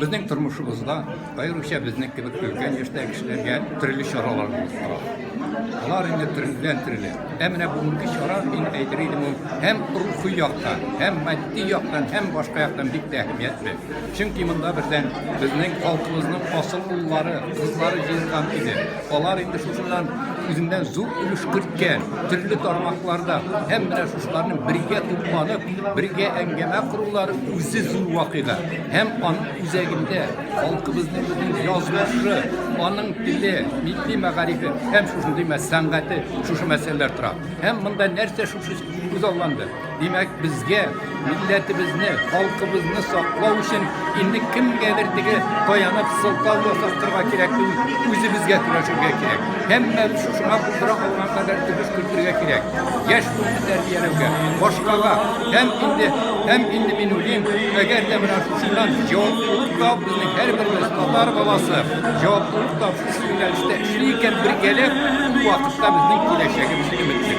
Bizning turmushimizda ayrimcha bizning gibi ulkan yoshda kishilarga turli choralar bo'lib ular endi turlidan turli. Emine bugungi chora men aytaydim hem ruhiy yoqdan, hem maddiy yoqdan, hem boshqa yoqdan bek ahamiyatli. Chunki bunda birdan bizning xalqimizning asl ullari, qizlari yig'ilgan edi. Ular endi shundan o'zidan zo'r ulush kiritgan turli tarmoqlarda hem mana shularni birga to'planib, birga angama quruvlari o'zi zo'r voqea. Hem onun üzerinde halkımızın yazılışı, onun dili, milli mağarifi, hem şuşun sanatı, şuşu meseleler tura. Hem bunda nerse şuşu uzallandı. Demek bizge, milletimizni, halkımızını saklav için indi kim gelirdiği dayanıp sıltavla saktırma gerekli, özü bizge kuracıga gerek. Hem şuşuna kurdura olan kadar tübüş kurdurga gerek. Yaş bunu terbiyelevge, başkaga, hem indi min olayım, eğer de bana şuşundan cevaplıkta bizning her birimiz Tatar balası cevaplıkta şu yönelişte işleyken bir gelip bu vakitte bizning geleceğimizi ümitlik.